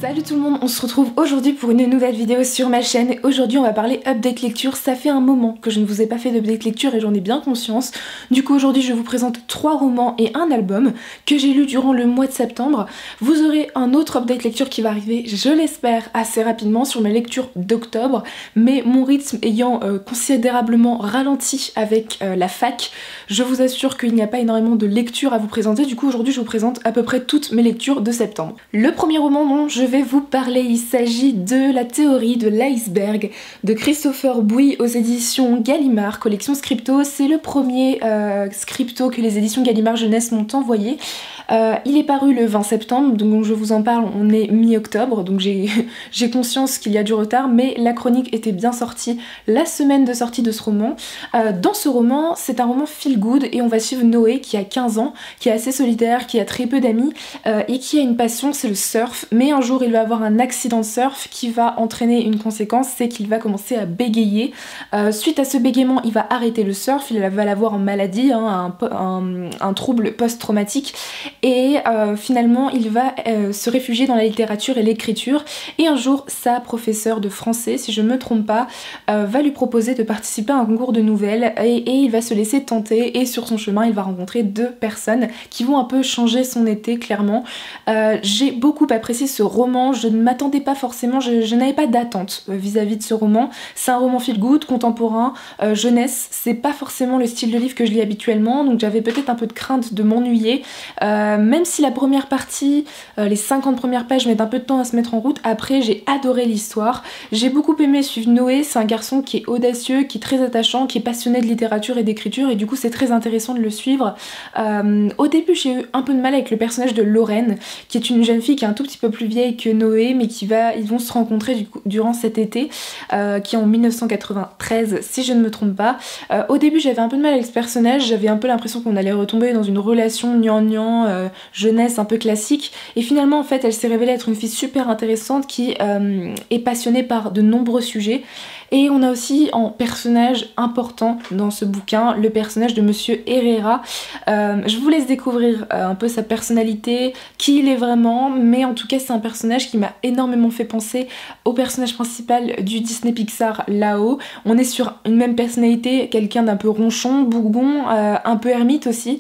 Salut tout le monde, on se retrouve aujourd'hui pour une nouvelle vidéo sur ma chaîne et aujourd'hui on va parler update lecture. Ça fait un moment que je ne vous ai pas fait d'update lecture et j'en ai bien conscience. Du coup aujourd'hui je vous présente 3 romans et un album que j'ai lu durant le mois de septembre. Vous aurez un autre update lecture qui va arriver, je l'espère, assez rapidement sur ma lecture d'octobre, mais mon rythme ayant considérablement ralenti avec la fac, je vous assure qu'il n'y a pas énormément de lectures à vous présenter. Du coup aujourd'hui je vous présente à peu près toutes mes lectures de septembre. Le premier roman dont je vais vous parler, il s'agit de La théorie de l'iceberg de Christopher Bouy aux éditions Gallimard, collection Scripto. C'est le premier Scripto que les éditions Gallimard Jeunesse m'ont envoyé. Il est paru le 20 septembre, donc je vous en parle, on est mi-octobre, donc j'ai conscience qu'il y a du retard, mais la chronique était bien sortie la semaine de sortie de ce roman. Dans ce roman, c'est un roman feel good et on va suivre Noé qui a 15 ans, qui est assez solitaire, qui a très peu d'amis et qui a une passion, c'est le surf, mais un jour il va avoir un accident de surf qui va entraîner une conséquence, c'est qu'il va commencer à bégayer. Suite à ce bégaiement, il va arrêter le surf, il va l'avoir en maladie, hein, un trouble post-traumatique. Et finalement il va se réfugier dans la littérature et l'écriture et un jour sa professeure de français, si je me trompe pas, va lui proposer de participer à un concours de nouvelles et il va se laisser tenter et sur son chemin il va rencontrer 2 personnes qui vont un peu changer son été clairement. J'ai beaucoup apprécié ce roman, je ne m'attendais pas forcément, je n'avais pas d'attente vis-à-vis de ce roman. C'est un roman feel good, contemporain, jeunesse, c'est pas forcément le style de livre que je lis habituellement donc j'avais peut-être un peu de crainte de m'ennuyer. Même si la première partie, les 50 premières pages mettent un peu de temps à se mettre en route, après j'ai adoré l'histoire. J'ai beaucoup aimé suivre Noé, c'est un garçon qui est audacieux, qui est très attachant, qui est passionné de littérature et d'écriture et du coup c'est très intéressant de le suivre. Au début j'ai eu un peu de mal avec le personnage de Lorraine, qui est une jeune fille qui est un tout petit peu plus vieille que Noé, mais ils vont se rencontrer durant cet été, qui est en 1993 si je ne me trompe pas. Au début j'avais un peu de mal avec ce personnage, j'avais un peu l'impression qu'on allait retomber dans une relation gnangnan, jeunesse un peu classique et finalement en fait elle s'est révélée être une fille super intéressante qui est passionnée par de nombreux sujets. Et on a aussi en personnage important dans ce bouquin le personnage de Monsieur Herrera. Je vous laisse découvrir un peu sa personnalité, qui il est vraiment, mais en tout cas c'est un personnage qui m'a énormément fait penser au personnage principal du Disney Pixar là-haut. On est sur une même personnalité, quelqu'un d'un peu ronchon, bougon, un peu ermite aussi,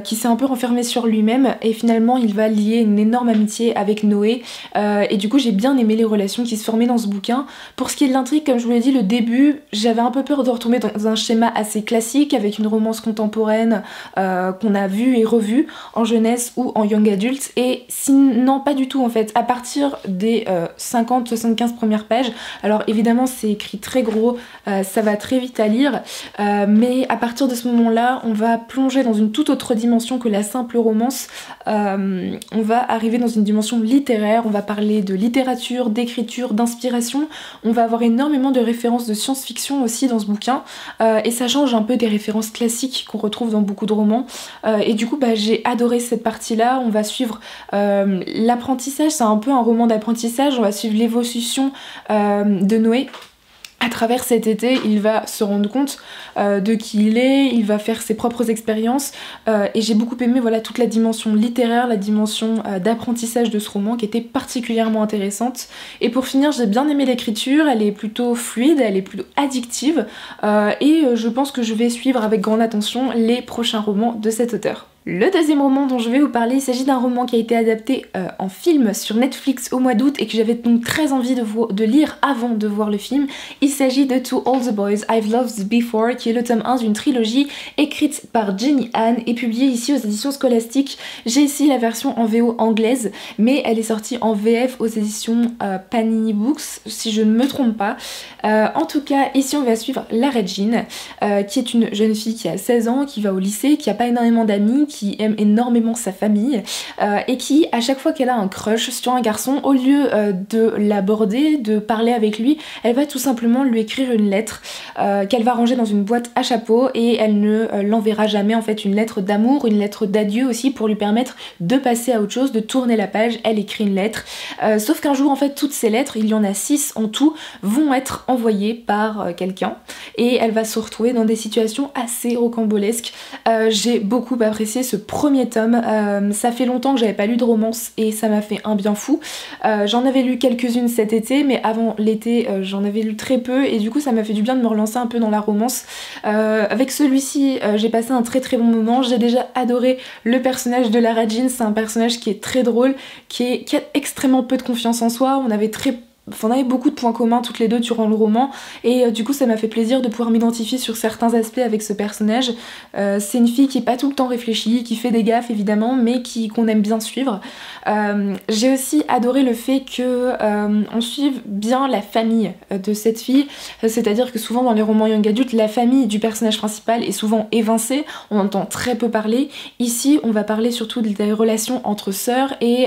qui s'est un peu renfermé sur lui-même et finalement il va lier une énorme amitié avec Noé et du coup j'ai bien aimé les relations qui se formaient dans ce bouquin. Pour ce qui est de l'intrigue, comme je vous l'ai dit, le début, j'avais un peu peur de retomber dans un schéma assez classique avec une romance contemporaine qu'on a vue et revue en jeunesse ou en young adult et sinon pas du tout en fait. À partir des 50-75 premières pages, alors évidemment c'est écrit très gros, ça va très vite à lire, mais à partir de ce moment-là on va plonger dans une toute autre dimension que la simple romance. On va arriver dans une dimension littéraire, on va parler de littérature, d'écriture, d'inspiration, on va avoir énormément de références de science-fiction aussi dans ce bouquin et ça change un peu des références classiques qu'on retrouve dans beaucoup de romans et du coup j'ai adoré cette partie-là. On va suivre l'apprentissage, c'est un peu un roman d'apprentissage, on va suivre l'évolution de Noé. À travers cet été, il va se rendre compte de qui il est, il va faire ses propres expériences et j'ai beaucoup aimé voilà, toute la dimension littéraire, la dimension d'apprentissage de ce roman qui était particulièrement intéressante. Et pour finir, j'ai bien aimé l'écriture, elle est plutôt fluide, elle est plutôt addictive et je pense que je vais suivre avec grande attention les prochains romans de cet auteur. Le deuxième roman dont je vais vous parler, il s'agit d'un roman qui a été adapté en film sur Netflix au mois d'août et que j'avais donc très envie de lire avant de voir le film. Il s'agit de To All the Boys I've Loved Before, qui est le tome 1 d'une trilogie écrite par Jenny Han et publiée ici aux éditions Scholastic. J'ai ici la version en VO anglaise, mais elle est sortie en VF aux éditions Panini Books, si je ne me trompe pas. En tout cas, ici on va suivre la Regine, qui est une jeune fille qui a 16 ans, qui va au lycée, qui a pas énormément d'amis, qui aime énormément sa famille et qui, à chaque fois qu'elle a un crush sur un garçon, au lieu de l'aborder, de parler avec lui, elle va tout simplement lui écrire une lettre qu'elle va ranger dans une boîte à chapeau et elle ne l'enverra jamais, en fait, une lettre d'amour, une lettre d'adieu aussi pour lui permettre de passer à autre chose, de tourner la page. Elle écrit une lettre, sauf qu'un jour en fait toutes ces lettres, il y en a 6 en tout, vont être envoyées par quelqu'un et elle va se retrouver dans des situations assez rocambolesques. J'ai beaucoup apprécié apprécié ce premier tome. Ça fait longtemps que j'avais pas lu de romance et ça m'a fait un bien fou. J'en avais lu quelques-unes cet été, mais avant l'été j'en avais lu très peu et du coup ça m'a fait du bien de me relancer un peu dans la romance. Avec celui-ci j'ai passé un très très bon moment. J'ai déjà adoré le personnage de Lara Jean. C'est un personnage qui est très drôle, qui a extrêmement peu de confiance en soi. On avait beaucoup de points communs toutes les deux durant le roman et du coup ça m'a fait plaisir de pouvoir m'identifier sur certains aspects avec ce personnage. C'est une fille qui est pas tout le temps réfléchie, qui fait des gaffes évidemment, mais qu'on aime bien suivre. J'ai aussi adoré le fait que on suive bien la famille de cette fille, c'est-à-dire que souvent dans les romans young adultes, la famille du personnage principal est souvent évincée, on entend très peu parler. Ici on va parler surtout des relations entre sœurs et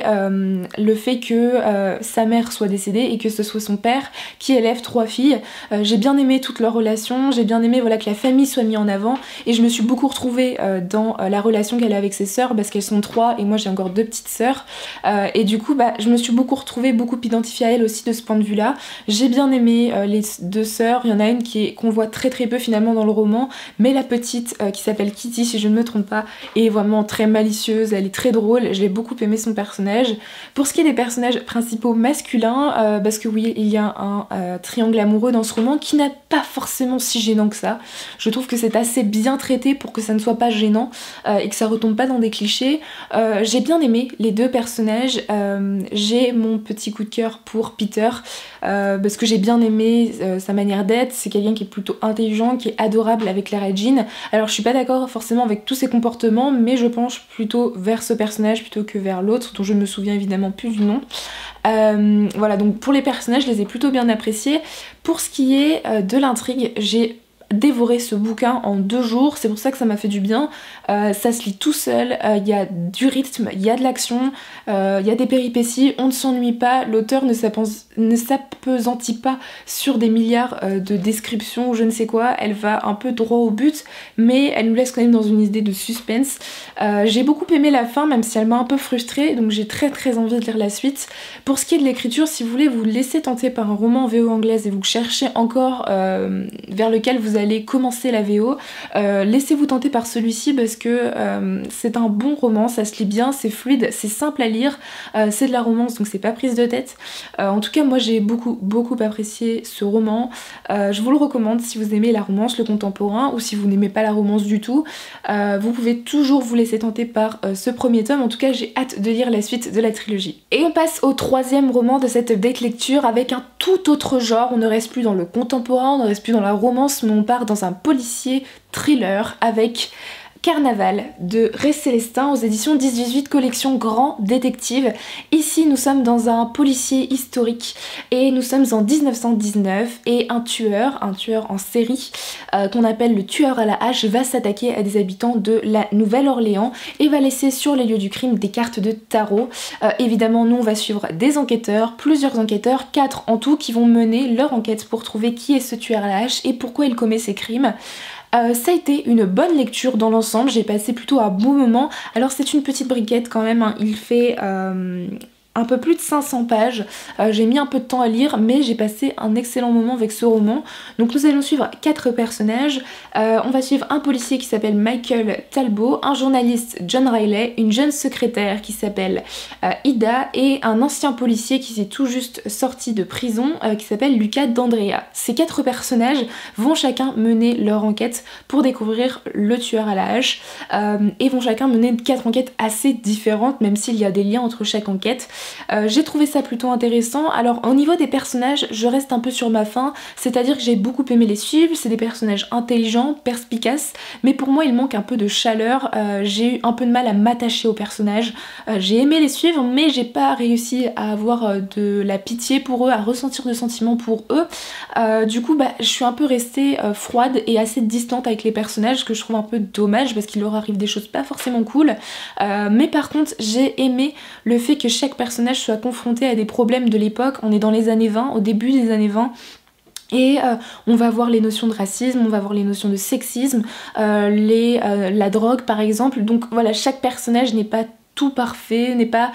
le fait que sa mère soit décédée et que ce soit son père qui élève 3 filles. J'ai bien aimé toutes leurs relations, j'ai bien aimé voilà, que la famille soit mise en avant et je me suis beaucoup retrouvée dans la relation qu'elle a avec ses sœurs parce qu'elles sont 3 et moi j'ai encore 2 petites sœurs et du coup je me suis beaucoup retrouvée, beaucoup identifiée à elle aussi de ce point de vue là. J'ai bien aimé les 2 sœurs, il y en a une qu'on voit très très peu finalement dans le roman, mais la petite qui s'appelle Kitty si je ne me trompe pas est vraiment très malicieuse, elle est très drôle, j'ai beaucoup aimé son personnage. Pour ce qui est des personnages principaux masculins, parce que oui, il y a un triangle amoureux dans ce roman qui n'est pas forcément si gênant que ça. Je trouve que c'est assez bien traité pour que ça ne soit pas gênant et que ça retombe pas dans des clichés. J'ai bien aimé les 2 personnages. J'ai mon petit coup de cœur pour Peter parce que j'ai bien aimé sa manière d'être. C'est quelqu'un qui est plutôt intelligent, qui est adorable avec Lara Jean. Alors je suis pas d'accord forcément avec tous ses comportements, mais je penche plutôt vers ce personnage plutôt que vers l'autre dont je me souviens évidemment plus du nom. Voilà, donc pour les personnages je les ai plutôt bien appréciés. Pour ce qui est de l'intrigue, j'ai dévoré ce bouquin en 2 jours, c'est pour ça que ça m'a fait du bien. Ça se lit tout seul, il y a du rythme, il y a de l'action, il y a des péripéties, on ne s'ennuie pas, l'auteur ne s'appesantit pas sur des milliards de descriptions ou je ne sais quoi, elle va un peu droit au but, mais elle nous laisse quand même dans une idée de suspense. J'ai beaucoup aimé la fin, même si elle m'a un peu frustrée, donc j'ai très très envie de lire la suite. Pour ce qui est de l'écriture, si vous voulez vous laisser tenter par un roman en VO anglaise et vous cherchez encore vers lequel vous allez commencer la VO, laissez-vous tenter par celui-ci parce que c'est un bon roman, ça se lit bien, c'est fluide, c'est simple à lire, c'est de la romance donc c'est pas prise de tête. En tout cas moi j'ai beaucoup apprécié ce roman, je vous le recommande si vous aimez la romance, le contemporain ou si vous n'aimez pas la romance du tout. Vous pouvez toujours vous laisser tenter par ce premier tome, en tout cas j'ai hâte de lire la suite de la trilogie. Et on passe au 3e roman de cette update lecture avec un tout autre genre, on ne reste plus dans le contemporain, on ne reste plus dans la romance mais on part dans un policier thriller avec Carnaval de Ray Célestin aux éditions 10-18 collection Grand Détective. Ici nous sommes dans un policier historique et nous sommes en 1919 et un tueur en série qu'on appelle le tueur à la hache va s'attaquer à des habitants de la Nouvelle-Orléans et va laisser sur les lieux du crime des cartes de tarot. Évidemment nous on va suivre des enquêteurs, plusieurs enquêteurs, 4 en tout qui vont mener leur enquête pour trouver qui est ce tueur à la hache et pourquoi il commet ces crimes. Ça a été une bonne lecture dans l'ensemble, j'ai passé plutôt un bon moment. Alors c'est une petite briquette quand même, hein. Il fait un peu plus de 500 pages, j'ai mis un peu de temps à lire mais j'ai passé un excellent moment avec ce roman. Donc nous allons suivre 4 personnages, on va suivre un policier qui s'appelle Michael Talbot, un journaliste John Riley, une jeune secrétaire qui s'appelle Ida et un ancien policier qui s'est tout juste sorti de prison qui s'appelle Lucas D'Andrea. Ces 4 personnages vont chacun mener leur enquête pour découvrir le tueur à la hache et vont chacun mener 4 enquêtes assez différentes même s'il y a des liens entre chaque enquête. J'ai trouvé ça plutôt intéressant. Alors au niveau des personnages je reste un peu sur ma faim, c'est-à-dire que j'ai beaucoup aimé les suivre, c'est des personnages intelligents, perspicaces, mais pour moi il manque un peu de chaleur, j'ai eu un peu de mal à m'attacher aux personnages, j'ai aimé les suivre mais j'ai pas réussi à avoir de la pitié pour eux, à ressentir de sentiments pour eux. Du coup je suis un peu restée froide et assez distante avec les personnages, ce que je trouve un peu dommage parce qu'il leur arrive des choses pas forcément cool, mais par contre j'ai aimé le fait que chaque personnage soit confronté à des problèmes de l'époque. On est dans les années 20, au début des années 20 et on va voir les notions de racisme, on va voir les notions de sexisme, la drogue par exemple, donc voilà chaque personnage n'est pas tout parfait, n'est pas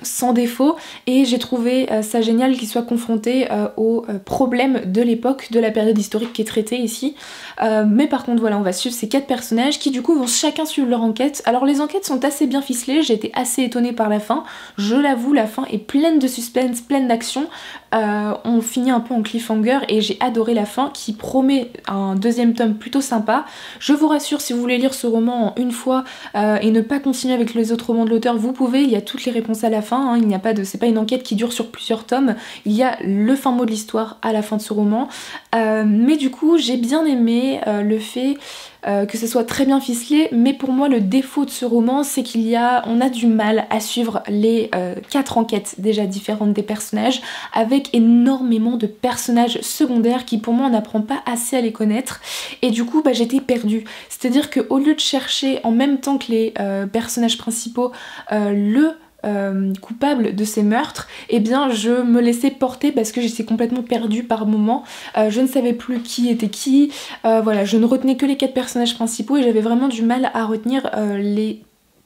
sans défaut, et j'ai trouvé ça génial qu'il soit confronté aux problèmes de l'époque, de la période historique qui est traitée ici. Mais par contre voilà, on va suivre ces 4 personnages qui du coup vont chacun suivre leur enquête. Alors les enquêtes sont assez bien ficelées, j'ai été assez étonnée par la fin, je l'avoue, la fin est pleine de suspense, pleine d'action. On finit un peu en cliffhanger et j'ai adoré la fin qui promet un deuxième tome plutôt sympa. Je vous rassure, si vous voulez lire ce roman en une fois et ne pas continuer avec les autres romans de l'auteur, vous pouvez, il y a toutes les réponses à la fin, hein, il n'y a pas de, c'est pas une enquête qui dure sur plusieurs tomes, il y a le fin mot de l'histoire à la fin de ce roman. Mais du coup j'ai bien aimé le fait que ce soit très bien ficelé, mais pour moi le défaut de ce roman c'est on a du mal à suivre les 4 enquêtes déjà différentes des personnages, avec énormément de personnages secondaires qui pour moi on n'apprend pas assez à les connaître, et du coup j'étais perdue. C'est-à-dire qu'au lieu de chercher en même temps que les personnages principaux le coupable de ces meurtres, eh bien je me laissais porter parce que j'étais complètement perdue par moments. Je ne savais plus qui était qui, voilà, je ne retenais que les 4 personnages principaux et j'avais vraiment du mal à retenir les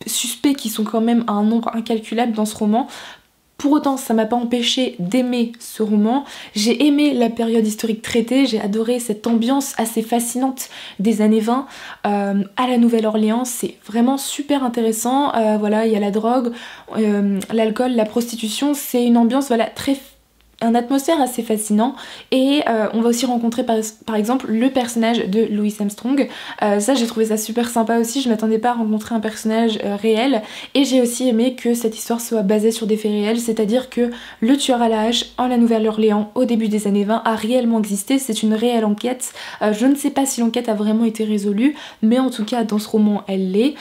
suspects qui sont quand même à un nombre incalculable dans ce roman. Pour autant, ça m'a pas empêché d'aimer ce roman. J'ai aimé la période historique traitée, j'ai adoré cette ambiance assez fascinante des années 20 à la Nouvelle-Orléans, c'est vraiment super intéressant. Voilà, il y a la drogue, l'alcool, la prostitution, c'est une ambiance voilà, une atmosphère assez fascinant, et on va aussi rencontrer par exemple le personnage de Louis Armstrong. Ça j'ai trouvé ça super sympa aussi, je m'attendais pas à rencontrer un personnage réel, et j'ai aussi aimé que cette histoire soit basée sur des faits réels, c'est-à-dire que le tueur à la hache en la Nouvelle-Orléans au début des années 20 a réellement existé, c'est une réelle enquête. Je ne sais pas si l'enquête a vraiment été résolue, mais en tout cas dans ce roman elle l'est,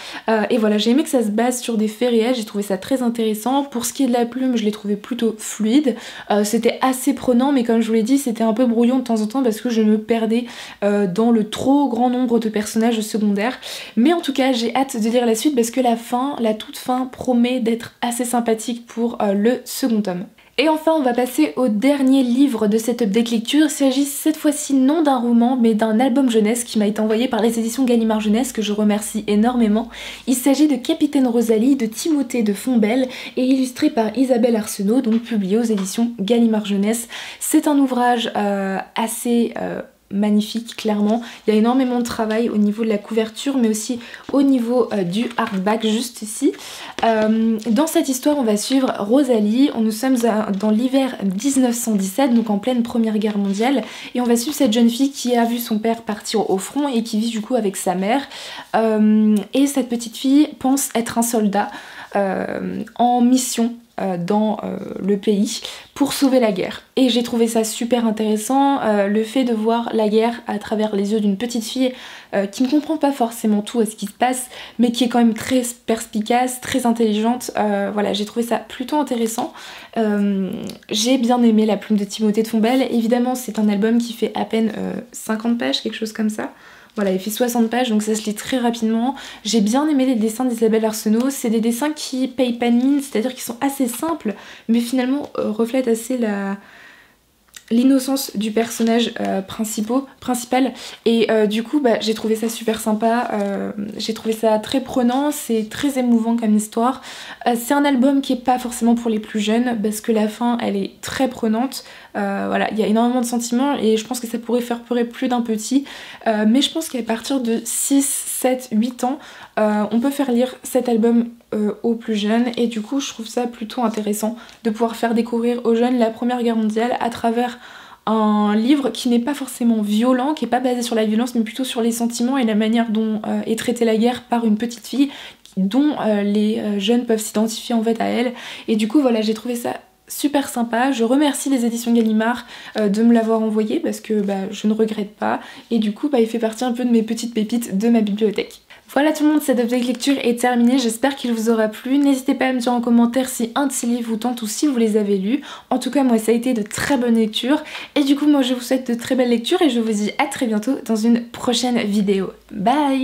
et voilà, j'ai aimé que ça se base sur des faits réels, j'ai trouvé ça très intéressant. Pour ce qui est de la plume, je l'ai trouvé plutôt fluide, c'était assez prenant, mais comme je vous l'ai dit c'était un peu brouillon de temps en temps parce que je me perdais dans le trop grand nombre de personnages secondaires. Mais en tout cas j'ai hâte de lire la suite parce que la toute fin promet d'être assez sympathique pour le second tome. Et enfin on va passer au dernier livre de cette update lecture. Il s'agit cette fois-ci non d'un roman mais d'un album jeunesse qui m'a été envoyé par les éditions Gallimard Jeunesse, que je remercie énormément. Il s'agit de Capitaine Rosalie de Timothée de Fontbelle et illustré par Isabelle Arsenault, donc publié aux éditions Gallimard Jeunesse. C'est un ouvrage assez magnifique, clairement. Il y a énormément de travail au niveau de la couverture mais aussi au niveau du hardback juste ici. Dans cette histoire on va suivre Rosalie, nous sommes dans l'hiver 1917, donc en pleine première guerre mondiale, et on va suivre cette jeune fille qui a vu son père partir au front et qui vit du coup avec sa mère, et cette petite fille pense être un soldat en mission dans le pays pour sauver la guerre. Et j'ai trouvé ça super intéressant, le fait de voir la guerre à travers les yeux d'une petite fille qui ne comprend pas forcément tout à ce qui se passe, mais qui est quand même très perspicace, très intelligente. Voilà, j'ai trouvé ça plutôt intéressant. J'ai bien aimé La plume de Timothée de Fontbelle. Évidemment c'est un album qui fait à peine 50 pages, quelque chose comme ça. Voilà, il fait 60 pages donc ça se lit très rapidement. J'ai bien aimé les dessins d'Isabelle Arsenault, c'est des dessins qui payent pas de mine, c'est-à-dire qu'ils sont assez simples mais finalement reflètent assez l'innocence du personnage principal, et du coup j'ai trouvé ça super sympa, j'ai trouvé ça très prenant, c'est très émouvant comme histoire. C'est un album qui est pas forcément pour les plus jeunes parce que la fin elle est très prenante, voilà, il y a énormément de sentiments et je pense que ça pourrait faire pleurer plus d'un petit, mais je pense qu'à partir de 6, 7, 8 ans on peut faire lire cet album aux plus jeunes, et du coup je trouve ça plutôt intéressant de pouvoir faire découvrir aux jeunes la Première Guerre mondiale à travers un livre qui n'est pas forcément violent, qui n'est pas basé sur la violence mais plutôt sur les sentiments et la manière dont est traitée la guerre par une petite fille dont les jeunes peuvent s'identifier en fait à elle. Et du coup voilà, j'ai trouvé ça super sympa. Je remercie les éditions Gallimard de me l'avoir envoyé parce que je ne regrette pas, et du coup il fait partie un peu de mes petites pépites de ma bibliothèque. Voilà tout le monde, cette update lecture est terminée, j'espère qu'il vous aura plu. N'hésitez pas à me dire en commentaire si un de ces livres vous tente ou si vous les avez lus. En tout cas moi ça a été de très bonnes lectures, et du coup moi je vous souhaite de très belles lectures et je vous dis à très bientôt dans une prochaine vidéo. Bye!